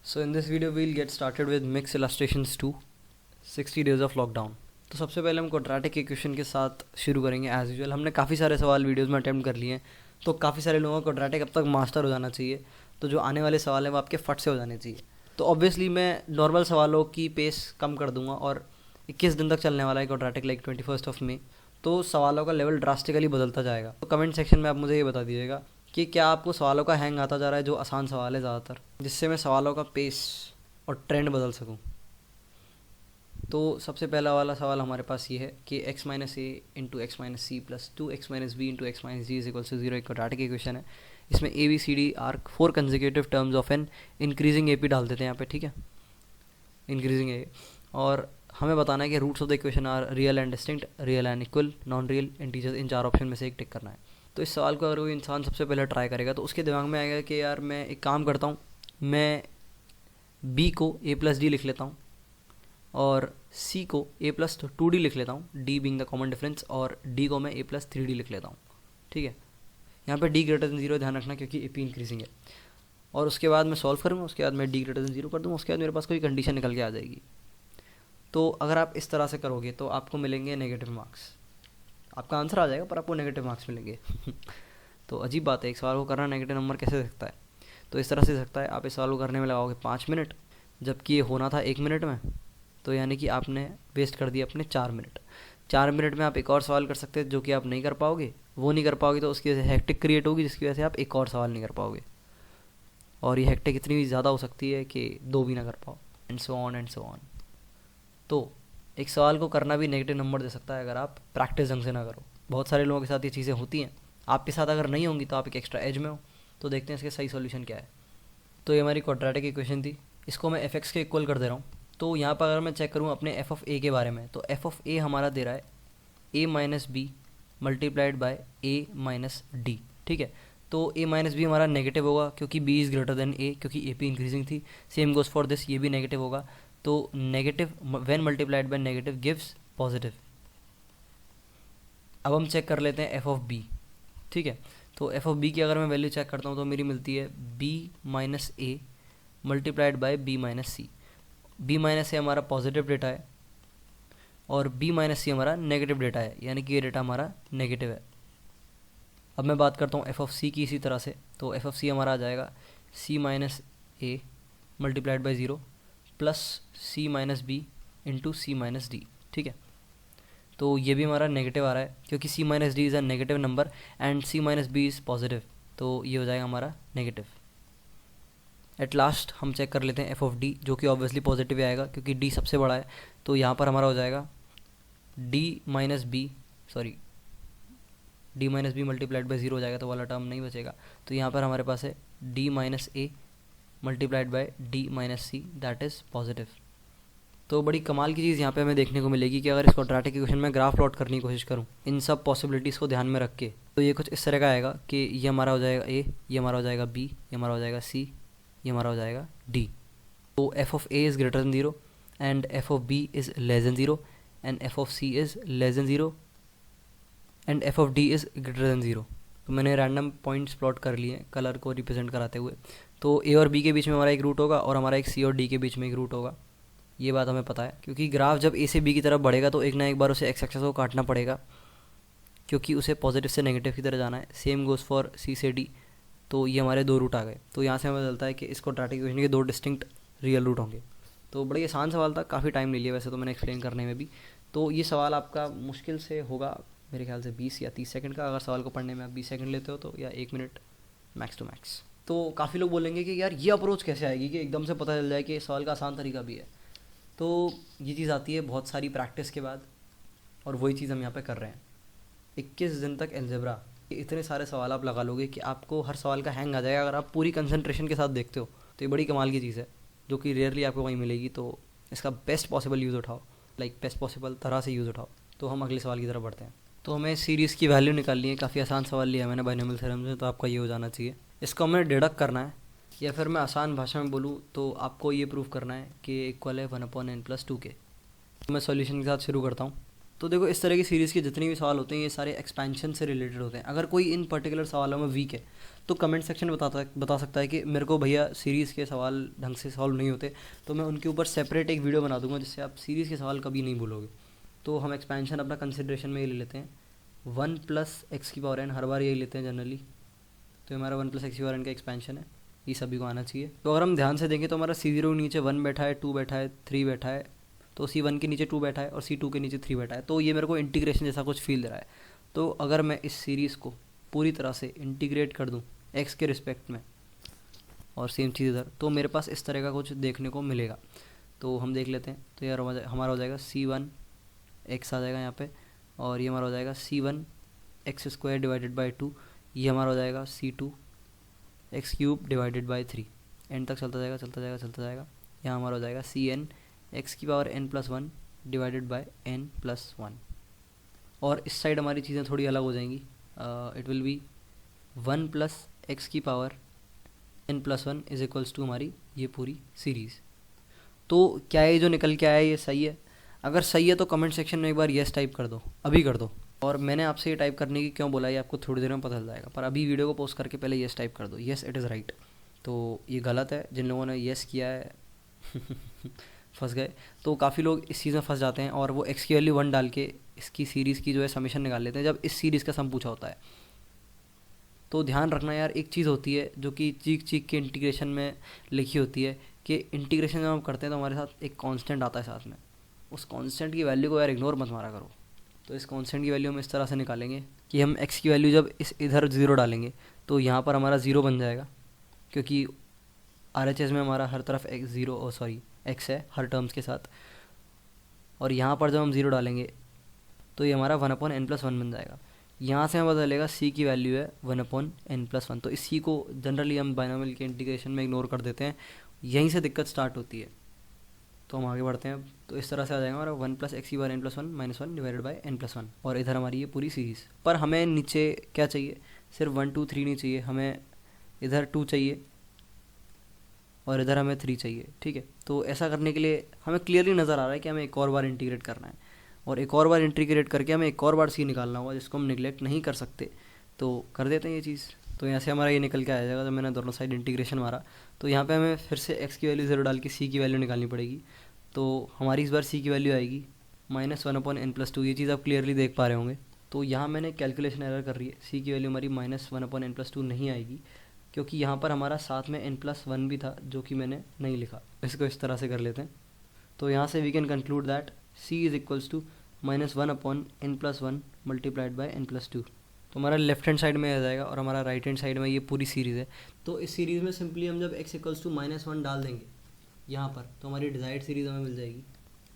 So in this video we'll get started with mix illustrations 2 60 days of lockdown। तो सबसे पहले हम quadratic equation के साथ शुरू करेंगे एज यूजुअल। हमने काफ़ी सारे सवाल वीडियोस में अटेम्प्ट कर लिए हैं, तो काफ़ी सारे लोगों को क्वाड्रेटिक अब तक मास्टर हो जाना चाहिए। तो जो आने वाले सवाल हैं वो आपके फट से हो जाने चाहिए। तो ऑब्वियसली मैं नॉर्मल सवालों की पेस कम कर दूंगा और 21 दिन तक चलने वाला है क्वाड्रेटिक लाइक 21 मई। तो सवालों का लेवल ड्रास्टिकली बदलता जाएगा। तो कमेंट सेक्शन में आप मुझे ये बता दीजिएगा कि क्या आपको सवालों का हैंग आता जा रहा है, जो आसान सवाल है ज़्यादातर, जिससे मैं सवालों का पेस और ट्रेंड बदल सकूं। तो सबसे पहला वाला सवाल हमारे पास ये है कि x minus A into X minus C plus 2x minus B into X minus G is equal to 0 एक क्वाड्रेटिक इक्वेशन है। इसमें A B C D are 4 consecutive terms of an increasing A P डाल देते हैं यहाँ पे, ठीक है, इंक्रीजिंग ए। और हमें बताना है कि roots of the equation are real and distinct, real and equal, non real, integers. इन चार ऑप्शन में से एक टिक करना है। तो इस सवाल को अगर कोई इंसान सबसे पहले ट्राई करेगा तो उसके दिमाग में आएगा कि यार मैं एक काम करता हूँ, मैं b को a प्लस डी लिख लेता हूँ और c को a प्लस 2d लिख लेता हूँ, d being the common difference, और d को मैं a प्लस 3d लिख लेता हूँ, ठीक है। यहाँ पे d ग्रेटर देन 0 ध्यान रखना क्योंकि a p इंक्रीजिंग है। और उसके बाद मैं सॉल्व करूँगा, उसके बाद मैं d ग्रेटर देन 0 कर दूँगा, उसके बाद मेरे पास कोई कंडीशन निकल के आ जाएगी। तो अगर आप इस तरह से करोगे तो आपको मिलेंगे नेगेटिव मार्क्स। आपका आंसर आ जाएगा पर आपको नेगेटिव मार्क्स मिलेंगे। तो अजीब बात है, एक सवाल को करना नेगेटिव नंबर कैसे सकता है। तो इस तरह से सकता है, आप इस सवाल को करने में लगाओगे 5 मिनट, जबकि ये होना था 1 मिनट में। तो यानी कि आपने वेस्ट कर दिया अपने 4 मिनट। 4 मिनट में आप एक और सवाल कर सकते हैं जो कि आप नहीं कर पाओगे। वो नहीं कर पाओगे तो उसकी वजह से हेक्टिक क्रिएट होगी, जिसकी वजह से आप एक और सवाल नहीं कर पाओगे। और ये हेक्टिक इतनी ज़्यादा हो सकती है कि 2 भी ना कर पाओ, and so on and so on. तो एक सवाल को करना भी नेगेटिव नंबर दे सकता है अगर आप प्रैक्टिस ढंग से ना करो। बहुत सारे लोगों के साथ ये चीज़ें होती हैं। आपके साथ अगर नहीं होंगी तो आप एक एक्स्ट्रा एज में हो। तो देखते हैं इसके सही सॉल्यूशन क्या है। तो ये हमारी क्वाड्रेटिक इक्वेशन थी, इसको मैं एफ एक्स के इक्वल कर दे रहा हूँ। तो यहाँ पर अगर मैं चेक करूँ अपने एफ ऑफ ए के बारे में, तो एफ ऑफ ए हमारा दे रहा है A minus B multiplied by A minus D, ठीक है। तो ए माइनस बी हमारा नेगेटिव होगा क्योंकि B is greater than A, क्योंकि ए पी इंक्रीजिंग थी। सेम गोज़ फॉर दिस, ये भी नेगेटिव होगा। तो negative when multiplied by negative gives positive. अब हम चेक कर लेते हैं एफ ऑफ बी, ठीक है। तो एफ ऑफ बी की अगर मैं वैल्यू चेक करता हूँ तो मेरी मिलती है b minus A multiplied by b minus c. B minus a हमारा पॉजिटिव डेटा है और बी माइनस सी हमारा नेगेटिव डेटा है, यानी कि ये डेटा हमारा नेगेटिव है। अब मैं बात करता हूँ एफ ऑफ सी की इसी तरह से। तो एफ ऑफ सी हमारा आ जाएगा c minus A multiplied by 0 plus c minus B into c minus D, ठीक है। तो ये भी हमारा नेगेटिव आ रहा है क्योंकि c minus d is a negative number and c minus b is positive, तो ये हो जाएगा हमारा नेगेटिव। एट लास्ट हम चेक कर लेते हैं एफ ऑफ डी, जो कि ऑब्वियसली पॉजिटिव आएगा क्योंकि डी सबसे बड़ा है। तो यहाँ पर हमारा हो जाएगा D minus B multiplied by 0 हो जाएगा, तो वाला टर्म नहीं बचेगा। तो यहाँ पर हमारे पास है D minus A multiplied by D minus C, that is positive. तो बड़ी कमाल की चीज़ यहाँ पे हमें देखने को मिलेगी कि अगर इस क्वाड्रेटिक इक्वेशन में ग्राफ प्लॉट करने की कोशिश करूँ इन सब पॉसिबिलिटीज़ को ध्यान में रख के, तो ये कुछ इस तरह का आएगा कि ये हमारा हो जाएगा ए, ये हमारा हो जाएगा बी, ये हमारा हो जाएगा सी, ये हमारा हो जाएगा डी। तो F of A is greater than 0 and F of B is less than 0 and F of C is less than 0 and F of D is greater than 0। तो मैंने रैंडम पॉइंट्स प्लॉट कर लिए colour को represent कराते हुए। तो ए और B के बीच में हमारा एक रूट होगा और हमारा एक सी और डी के बीच में एक रूट होगा। ये बात हमें पता है क्योंकि ग्राफ जब ए से बी की तरफ बढ़ेगा तो एक ना एक बार उसे एक्स एक्सेस को काटना पड़ेगा क्योंकि उसे पॉजिटिव से नेगेटिव की तरफ जाना है। सेम गोज़ फॉर सी से डी। तो ये हमारे 2 रूट आ गए। तो यहाँ से हमें मिलता है कि इस क्वाड्रेटिक इक्वेशन के 2 डिस्टिंक्ट रियल रूट होंगे। तो बड़ी आसान सवाल था, काफ़ी टाइम ले लिया वैसे तो मैंने एक्सप्लेन करने में भी। तो ये सवाल आपका मुश्किल से होगा मेरे ख्याल से 20 या 30 सेकंड का। अगर सवाल को पढ़ने में आप 20 सेकंड लेते हो तो, या 1 मिनट मैक्स टू मैक्स। तो काफ़ी लोग बोलेंगे कि यार ये अप्रोच कैसे आएगी कि एकदम से पता चल जाए कि सवाल का आसान तरीका भी है। तो ये चीज़ आती है बहुत सारी प्रैक्टिस के बाद, और वही चीज़ हम यहाँ पे कर रहे हैं। 21 दिन तक अलजेब्रा, इतने सारे सवाल आप लगा लोगे कि आपको हर सवाल का हैंग आ जाएगा अगर आप पूरी कंसंट्रेशन के साथ देखते हो। तो ये बड़ी कमाल की चीज़ है जो कि रेयरली आपको वहीं मिलेगी। तो इसका बेस्ट पॉसिबल यूज़ उठाओ, बेस्ट पॉसिबल तरह से यूज़ उठाओ। तो हम अगले सवाल की तरफ बढ़ते हैं। तो हमें सीरीज़ की वैल्यू निकालनी है। काफ़ी आसान सवाल लिया मैंने बाइनोमियल थ्योरम से, तो आपका ये हो जाना चाहिए। इसको हमें डिडक्ट करना है, या फिर मैं आसान भाषा में बोलूँ तो आपको ये प्रूव करना है कि इक्वल है 1/n + 2k। तो मैं सॉल्यूशन के साथ शुरू करता हूँ। तो देखो इस तरह की सीरीज़ के जितने भी सवाल होते हैं ये सारे एक्सपेंशन से रिलेटेड होते हैं। अगर कोई इन पर्टिकुलर सवालों में वीक है तो कमेंट सेक्शन में बता सकता है कि मेरे को भैया सीरीज़ के सवाल ढंग से सॉल्व नहीं होते, तो मैं उनके ऊपर सेपरेट एक वीडियो बना दूंगा जिससे आप सीरीज़ के सवाल कभी नहीं भूलोगे। तो हम एक्सपेंशन अपना कंसिड्रेशन में ये ले लेते हैं, 1+x⁴n, हर बार यही लेते हैं जनरली। तो हमारा 1+x⁴n का एक्सपेंशन है, ये सभी को आना चाहिए। तो अगर हम ध्यान से देखें तो हमारा C0 के नीचे 1 बैठा है, 2 बैठा है, 3 बैठा है, तो C1 के नीचे 2 बैठा है और C2 के नीचे 3 बैठा है। तो ये मेरे को इंटीग्रेशन जैसा कुछ फील दे रहा है। तो अगर मैं इस सीरीज़ को पूरी तरह से इंटीग्रेट कर दूँ x के रिस्पेक्ट में और सेम चीज़ इधर, तो मेरे पास इस तरह का कुछ देखने को मिलेगा। तो हम देख लेते हैं। तो यार हमारा हो जाएगा C1 x आ जाएगा यहाँ पे, और ये हमारा हो जाएगा C1 x² डिवाइडेड बाई 2, ये हमारा हो जाएगा C2 x³ divided by 3, and तक चलता जाएगा चलता जाएगा चलता जाएगा। यहाँ हमारा हो जाएगा Cn x⁴n+1 divided by n+1, और इस साइड हमारी चीज़ें थोड़ी अलग हो जाएंगी। It will be 1+x⁴n+1 is equals to हमारी ये पूरी सीरीज़। तो क्या ये जो निकल के आया ये सही है? अगर सही है तो कमेंट सेक्शन में एक बार येस टाइप कर दो, अभी कर दो। और मैंने आपसे ये टाइप करने की क्यों बोला ये आपको थोड़ी देर में पता चल जाएगा, पर अभी वीडियो को पोस्ट करके पहले येस टाइप कर दो, येस इट इज़ राइट। तो ये गलत है, जिन लोगों ने येस किया है फंस गए। तो काफ़ी लोग इस चीज़ में फंस जाते हैं और वो x की वैल्यू 1 डाल के इसकी सीरीज़ की जो है समीशन निकाल लेते हैं जब इस सीरीज़ का सम पूछा होता है। तो ध्यान रखना यार, एक चीज़ होती है जो कि चीख के इंटीग्रेशन में लिखी होती है कि इंटीग्रेशन जब हम करते हैं तो हमारे साथ एक कांस्टेंट आता है साथ में, उस कांस्टेंट की वैल्यू को यार इग्नोर मत मारा करो। तो इस कांस्टेंट की वैल्यू हम इस तरह से निकालेंगे कि हम x की वैल्यू जब इधर 0 डालेंगे तो यहाँ पर हमारा 0 बन जाएगा, क्योंकि RHS में हमारा हर तरफ x है हर टर्म्स के साथ। और यहाँ पर जब हम 0 डालेंगे तो ये हमारा 1/n+1 बन जाएगा। यहाँ से हमें पता चलेगा c की वैल्यू है 1/n+1, तो इस c को जनरली हम बाइनोमियल के इंटीग्रेशन में इग्नोर कर देते हैं, यहीं से दिक्कत स्टार्ट होती है। तो हम आगे बढ़ते हैं। तो इस तरह से आ जाएगा हमारा 1+x⁴n+1 -1 डिवाइडेड बाई n+1, और इधर हमारी ये पूरी सीरीज़। पर हमें नीचे क्या चाहिए, सिर्फ 1 2 3 नहीं चाहिए, हमें इधर 2 चाहिए और इधर हमें 3 चाहिए। ठीक है, तो ऐसा करने के लिए हमें क्लियरली नज़र आ रहा है कि हमें एक और बार इंटीग्रेट करना है, और एक और बार इंटीग्रेट करके हमें एक और बार सी निकालना होगा जिसको हम निगलेक्ट नहीं कर सकते। तो कर देते हैं ये चीज़। तो यहाँ से हमारा ये निकल के आ जाएगा। जब मैंने दोनों साइड इंटीग्रेशन मारा तो यहाँ पे हमें फिर से x की वैल्यू 0 डाल के c की वैल्यू निकालनी पड़ेगी। तो हमारी इस बार c की वैल्यू आएगी -1/n+2, ये चीज़ आप क्लियरली देख पा रहे होंगे। तो यहाँ मैंने कैलकुलेशन एरर कर रही है, c की वैल्यू हमारी -1/n+2 नहीं आएगी, क्योंकि यहाँ पर हमारा साथ में n+1 भी था जो कि मैंने नहीं लिखा। इसको इस तरह से कर लेते हैं। तो यहाँ से we can conclude that c is equals to -1/n+1 multiplied by n+2। तो हमारा लेफ्ट हैंड साइड में आ जाएगा और हमारा राइट हैंड साइड में ये पूरी सीरीज़ है। तो इस सीरीज़ में सिंपली हम जब x इक्वल्स टू -1 डाल देंगे यहाँ पर, तो हमारी डिज़ायर्ड सीरीज़ हमें मिल जाएगी,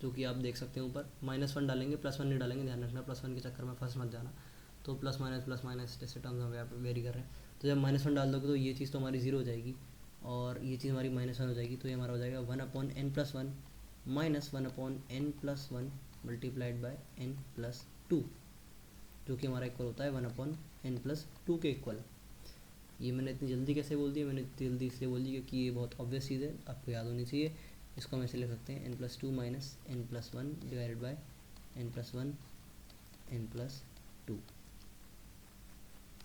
जो कि आप देख सकते हैं ऊपर। -1 डालेंगे, +1 नहीं डालेंगे, ध्यान रखना +1 के चक्कर में फंस मत जाना। तो +- जैसे टर्म्स हम यहाँ पर वेरी कर रहे हैं। तो जब -1 डाल दोगे तो ये चीज़ तो हमारी 0 हो जाएगी और ये चीज़ हमारी -1 हो जाएगी। तो ये हमारा हो जाएगा 1/n+1 -1/n+1 multiplied by n+2, जो कि हमारा इक्वल होता है 1/n+2 के इक्वल। ये मैंने इतनी जल्दी कैसे बोल दी? मैंने इतनी जल्दी इसलिए बोल दी क्योंकि ये बहुत ऑब्वियस चीज़ है, आपको याद होनी चाहिए। इसको हम ऐसे लिख सकते हैं n+2 minus n+1 divided by n+1 n+2।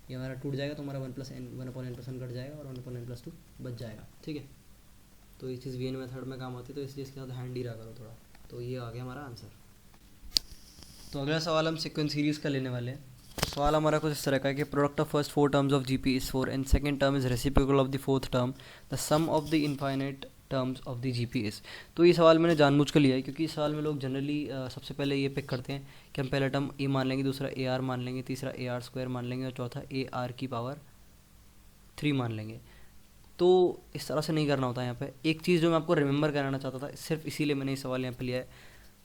ये हमारा टूट जाएगा तो हमारा 1/n+1 कट जाएगा और 1/n+2 बच जाएगा। ठीक है, तो ये चीज़ वीएन मेथड में काम आती है, तो इसलिए इसके साथ हैंडी रहा करो थोड़ा। तो ये आ गया हमारा आंसर। तो अगला सवाल हम सीक्वेंस सीरीज़ का लेने वाले हैं। सवाल हमारा कुछ इस तरह का है कि product of first 4 terms of GP is 4 and second term is reciprocal of the fourth term, the sum of the infinite terms of the GP is. तो ये सवाल मैंने जानबूझ कर लिया है क्योंकि इस सवाल में लोग जनरली सबसे पहले ये पिक करते हैं कि हम पहला टर्म ए मान लेंगे, दूसरा ए आर मान लेंगे, तीसरा ए आर स्क्वायर मान लेंगे और चौथा ए आर की पावर 3 मान लेंगे। तो इस तरह से नहीं करना होता है। यहाँ पे एक चीज़ जो मैं आपको रिमेंबर कराना चाहता था, सिर्फ इसीलिए मैंने ये सवाल यहाँ पे लिया है,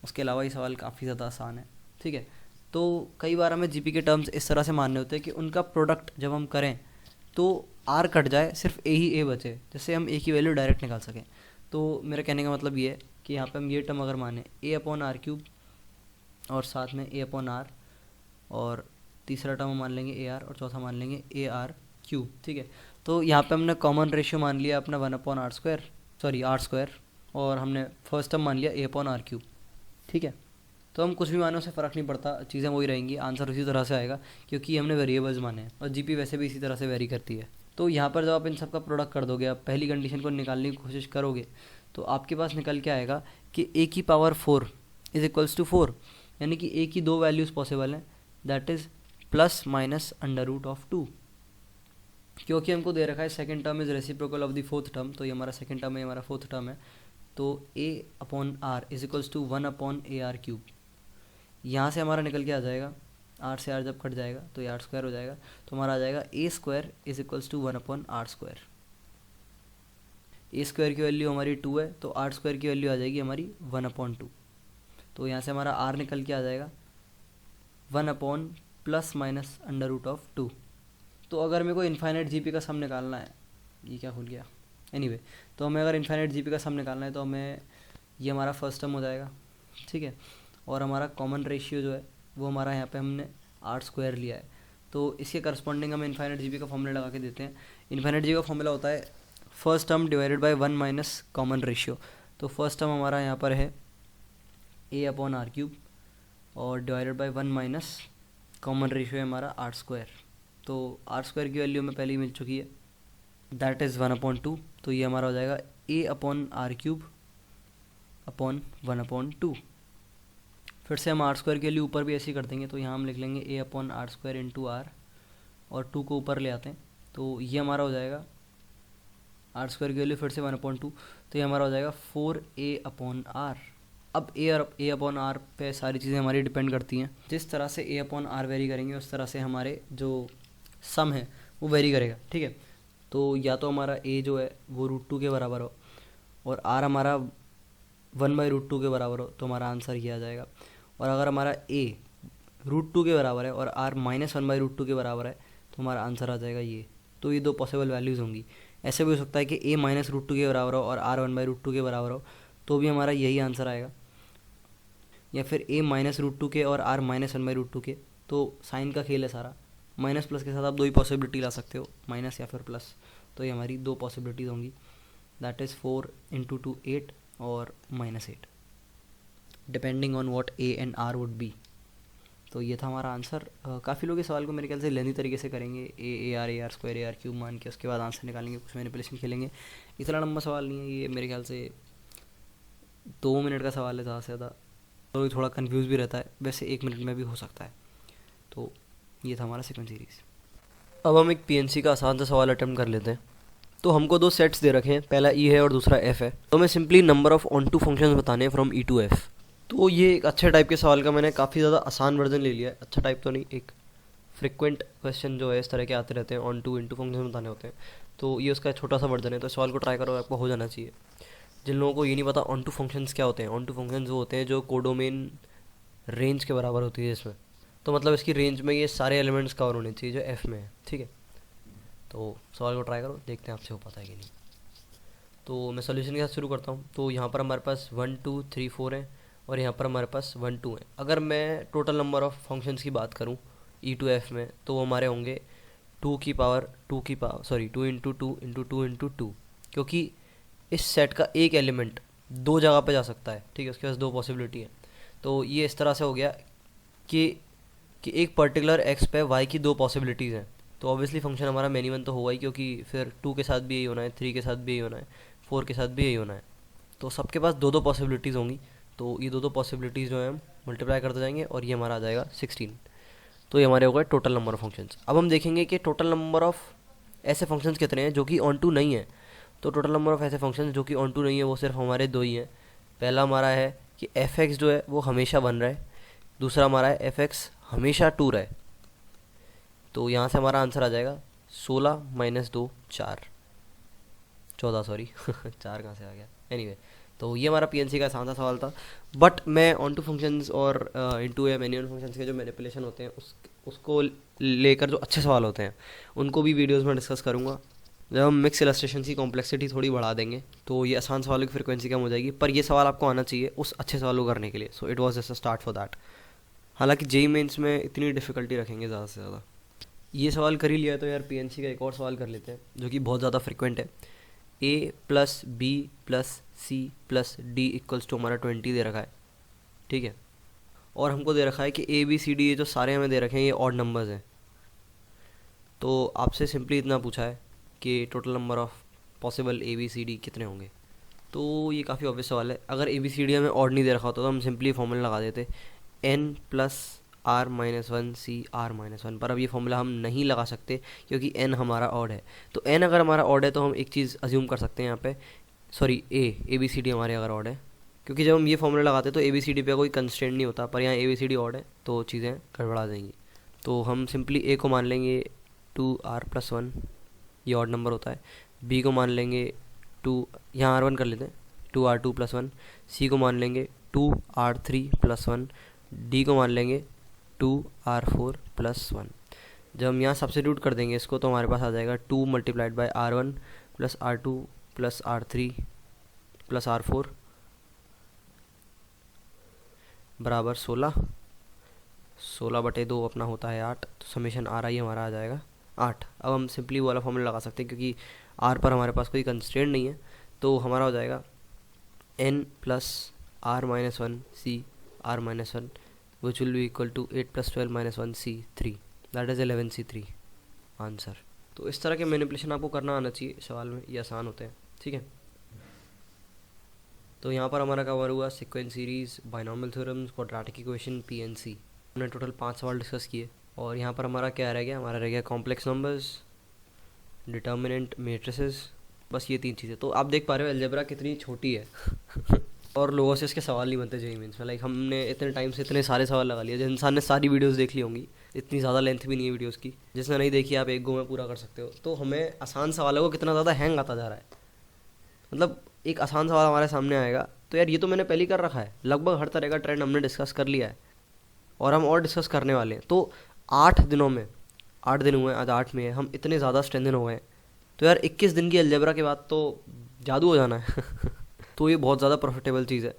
उसके अलावा ये सवाल काफ़ी ज़्यादा आसान है। ठीक है, तो कई बार हमें जीपी के टर्म्स इस तरह से मानने होते हैं कि उनका प्रोडक्ट जब हम करें तो आर कट जाए, सिर्फ ए ही ए बचे, जिससे हम ए की वैल्यू डायरेक्ट निकाल सकें। तो मेरा कहने का मतलब ये है कि यहाँ पे हम ये टर्म अगर माने a/r³ और साथ में a/r, और तीसरा टर्म मान लेंगे ए आर और चौथा मान लेंगे AR³। ठीक है, तो यहाँ पे हमने कॉमन रेशियो मान लिया अपना 1/r², R², और हमने फर्स्ट टर्म मान लिया a/r³। ठीक है, तो हम कुछ भी माने उससे फ़र्क नहीं पड़ता, चीज़ें वही रहेंगी, आंसर उसी तरह से आएगा क्योंकि हमने वेरिएबल्स माने हैं और जीपी वैसे भी इसी तरह से वेरी करती है। तो यहाँ पर जब आप इन सब का प्रोडक्ट कर दोगे, आप पहली कंडीशन को निकालने की कोशिश करोगे तो आपके पास निकल के आएगा कि a की पावर 4 इज इक्वल्स टू 4, यानी कि a की दो वैल्यूज़ पॉसिबल हैं, that is plus minus under root of 2। क्योंकि हमको दे रखा है second term is reciprocal of the fourth term, तो ये हमारा सेकंड टर्म है, हमारा फोर्थ टर्म है, तो a upon R is equals to 1 upon A R cube. यहाँ से हमारा निकल के आ जाएगा, आर से आर जब कट जाएगा तो ये आर स्क्वायर हो जाएगा, तो हमारा आ जाएगा a square is equals to 1 upon r square. A square की वैल्यू हमारी 2 है, तो आर स्क्वायर की वैल्यू आ जाएगी हमारी 1 अपॉन 2। तो यहाँ से हमारा आर निकल के आ जाएगा 1 upon plus minus under root of 2। तो अगर मेरे को इन्फाइनाइट जीपी का सम निकालना है, ये क्या खुल गया, एनीवे तो हमें अगर इन्फाइनाइट जीपी का सम निकालना है तो हमें ये हमारा फर्स्ट टर्म हो जाएगा, ठीक है, और हमारा कॉमन रेशियो जो है वो हमारा यहाँ पे हमने आर स्क्वायर लिया है, तो इसके करस्पॉन्डिंग हम इन्फाइनाइट जीपी का फॉर्मूला लगा के देते हैं। इन्फाइनाइट जीपी का फॉर्मूला होता है first term divided by 1 minus common ratio. तो फर्स्ट टर्म हमारा यहाँ पर है ए अपॉन आर क्यूब और divided by 1 minus common ratio है हमारा आर स्क्वायर। तो आर स्क्वायर की वैल्यू हमें पहले ही मिल चुकी है, दैट इज़ 1 अपॉन 2, तो ये हमारा हो जाएगा a upon r cube upon 1 upon 2। फिर से हम आर स्क्वायर के लिए ऊपर भी ऐसे ही कर देंगे, तो यहाँ हम लिख लेंगे a upon r square into r और 2 को ऊपर ले आते हैं, तो ये हमारा हो जाएगा आर स्क्वायर की वैल्यू फिर से 1 अपॉन 2, तो ये हमारा हो जाएगा 4a अपॉन आर। अब ए अपॉन आर पे सारी चीज़ें हमारी डिपेंड करती हैं, जिस तरह से ए अपॉन आर वेरी करेंगे उस तरह से हमारे जो सम है वो वेरी करेगा, ठीक है। तो या तो हमारा ए जो है वो √2 के बराबर हो और आर हमारा 1/√2 के बराबर हो, तो हमारा आंसर ये आ जाएगा। और अगर हमारा ए √2 के बराबर है और आर -1/√2 के बराबर है तो हमारा आंसर आ जाएगा ये। तो ये दो पॉसिबल वैल्यूज़ होंगी। ऐसे भी हो सकता है कि ए -√2 के बराबर हो और आर 1/√2 के बराबर हो, तो भी हमारा यही आंसर आएगा। या फिर ए -√2 के और आर -1/√2 के, तो साइन का खेल है सारा, माइनस प्लस के साथ आप दो ही पॉसिबिलिटी ला सकते हो, माइनस या फिर प्लस। तो ये हमारी दो पॉसिबिलिटीज़ होंगी, दैट इज़ 4 × 2 8 और -8, depending on what A and R would be. तो ये था हमारा आंसर। काफ़ी लोग इस सवाल को मेरे ख्याल से लेंदी तरीके से करेंगे, A R square A R cube मान के उसके बाद आंसर निकालेंगे, कुछ मैनिपुलेशन खेलेंगे। इतना लंबा सवाल नहीं है ये, मेरे ख्याल से 2 मिनट का सवाल है ज़्यादा से ज़्यादा, तो थोड़ा कंफ्यूज भी रहता है, वैसे 1 मिनट में भी हो सकता है। तो ये था हमारा सेकंड सीरीज़। अब हम एक पीएनसी का आसान सा सवाल अटेम्प्ट कर लेते हैं। तो हमको दो सेट्स दे रखे हैं, पहला ई है और दूसरा एफ है, तो हमें simply number of onto functions बताने हैं फ्रॉम ई टू एफ। तो ये एक अच्छे टाइप के सवाल का मैंने काफ़ी ज़्यादा आसान वर्जन ले लिया है, अच्छा टाइप तो नहीं, एक फ्रिक्वेंट क्वेश्चन जो है इस तरह के आते रहते हैं, ऑन टू इनटू फंक्शन बताने होते हैं, तो ये उसका छोटा सा वर्जन है। तो सवाल को ट्राई करो, आपको हो जाना चाहिए। जिन लोगों को ये नहीं पता ऑन टू फंक्शंस क्या होते हैं, ऑन टू फंक्शंस वो होते हैं जो कोडोमेन रेंज के बराबर होती है इसमें, तो मतलब इसकी रेंज में ये सारे एलिमेंट्स कवर होने चाहिए जो एफ में है, ठीक है। तो सवाल को ट्राई करो, देखते हैं आपसे हो पाता है कि नहीं। तो मैं सोल्यूशन के साथ शुरू करता हूँ। तो यहाँ पर हमारे पास 1 2 3 4 है और यहाँ पर हमारे पास 1 2 है। अगर मैं टोटल नंबर ऑफ फंक्शंस की बात करूँ ई टू एफ में, तो वो हमारे होंगे 2 × 2 × 2 × 2, क्योंकि इस सेट का एक एलिमेंट दो जगह पे जा सकता है, ठीक है, उसके पास दो पॉसिबिलिटी है। तो ये इस तरह से हो गया कि एक पर्टिकुलर एक्स पे वाई की दो पॉसिबिलिटीज़ हैं, तो ऑब्वियसली फंक्शन हमारा मैनी वन तो होगा ही, क्योंकि फिर 2 के साथ भी यही होना है, 3 के साथ भी यही होना है, 4 के साथ भी यही होना है, तो सबके पास दो दो पॉसिबिलिटीज़ होंगी। तो ये दो दो पॉसिबिलिटीज़ जो है हम मल्टीप्लाई करते जाएंगे और ये हमारा आ जाएगा 16। तो ये हमारे हो गए टोटल नंबर ऑफ फंक्शंस। अब हम देखेंगे कि टोटल नंबर ऑफ ऐसे फंक्शंस कितने हैं जो कि ऑन टू नहीं है। तो टोटल नंबर ऑफ ऐसे फंक्शंस जो कि ऑन टू नहीं है वो सिर्फ हमारे दो ही हैं। पहला हमारा है कि एफ एक्स जो है वो हमेशा बन रहा है, दूसरा हमारा है एफ एक्स हमेशा 2 रहा है। तो यहाँ से हमारा आंसर आ जाएगा 16 - 2 4 14, सॉरी 4 कहाँ से आ गया, एनीवे। तो ये हमारा पीएनसी का आसान सा सवाल था, बट मैं ऑन टू फंक्शंस और इनटू या मैन्युअल फंक्शंस के जो मैनिपुलेशन होते हैं उसको लेकर जो अच्छे सवाल होते हैं उनको भी वीडियोस में डिस्कस करूँगा। जब हम मिक्स इलस्ट्रेशन की कॉम्प्लेक्सिटी थोड़ी बढ़ा देंगे तो ये आसान सवालों की फ्रिक्वेंसी कम हो जाएगी, पर ये सवाल आपको आना चाहिए उस अच्छे सवालों को करने के लिए। So it was just a start for that. हालांकि जेई मेंस में इतनी डिफ़िकल्टी रखेंगे ज़्यादा से ज़्यादा। ये सवाल कर ही लिया तो यार पीएनसी का एक और सवाल कर लेते हैं जो कि बहुत ज़्यादा फ्रिक्वेंट है। a + b + c + d = हमारा 20 दे रखा है, ठीक है। और हमको दे रखा है कि ए बी सी डी, ये जो सारे हमें दे रखे हैं ये ऑड नंबर्स हैं। तो आपसे सिंपली इतना पूछा है कि total number of possible A B C D कितने होंगे। तो ये काफ़ी ऑब्वियस सवाल है। अगर ए बी सी डी हमें ऑड नहीं दे रखा होता तो हम सिंपली फॉर्मूला लगा देते N plus R minus one C R minus one, पर अब ये फॉर्मूला हम नहीं लगा सकते क्योंकि एन हमारा ऑड है। तो एन अगर हमारा ऑड है तो हम एक चीज़ अज्यूम कर सकते हैं यहाँ पे, sorry A B C D हमारे अगर ऑड है, क्योंकि जब हम ये फॉर्मूला लगाते हैं तो ए बी सी डी पे कोई कंस्ट्रेंट नहीं होता, पर यहाँ A B C D odd है तो चीज़ें गड़बड़ा जाएंगी। तो हम सिंपली ए को मान लेंगे 2r+1, ये ऑड नंबर होता है। बी को मान लेंगे 2, यहाँ r1 कर लेते हैं, 2r2+1। सी को मान लेंगे 2r3+1। डी को मान लेंगे 2r4+1। जब हम यहाँ सब्स्टिट्यूट कर देंगे इसको तो हमारे पास आ जाएगा 2 × r1 + r2 + r3 + r4 बराबर 16। 16/2 अपना होता है 8, तो समेशन आर आई हमारा आ जाएगा 8। अब हम सिंपली वो वाला फॉर्मूला लगा सकते हैं क्योंकि आर पर हमारे पास कोई कंस्ट्रेंट नहीं है, तो हमारा हो जाएगा n + r-1 c r-1 which will be equal to 8 + 12 - 1 c 3, that is 11 c 3 answer. तो इस तरह के मैनिपुलेशन आपको करना आना चाहिए सवाल में, ये आसान होते हैं, ठीक है। तो यहाँ पर हमारा कवर हुआ sequence series, binomial theorems, quadratic equation, PNC. हमने टोटल 5 सवाल डिस्कस किए और यहाँ पर हमारा क्या रह गया, हमारा रह गया कॉम्प्लेक्स नंबर्स, डिटर्मिनेंट, मैट्रिसेस, बस ये 3 चीज़ें। तो आप देख पा रहे हो अलजेब्रा कितनी छोटी है और लोगों से इसके सवाल नहीं बनते जेईई मेंस में। लाइक हमने इतने टाइम से इतने सारे सवाल लगा लिए, जिस इंसान ने सारी वीडियोस देख ली होंगी, इतनी ज़्यादा लेंथ भी नहीं है वीडियोस की, जिसने नहीं देखी आप एक गो में पूरा कर सकते हो। तो हमें आसान सवालों को कितना ज़्यादा हैंग आता जा रहा है, मतलब एक आसान सवाल हमारे सामने आएगा तो यार ये तो मैंने पहले ही कर रखा है। लगभग हर तरह का ट्रेंड हमने डिस्कस कर लिया है और हम और डिस्कस करने वाले हैं। तो 8 दिनों में, 8 दिन हुए, आज 8 में हम इतने ज़्यादा स्ट्रेंथन हो गए, तो यार 21 दिन की अलजेब्रा के बाद तो जादू हो जाना है तो ये बहुत ज़्यादा प्रॉफिटेबल चीज़ है।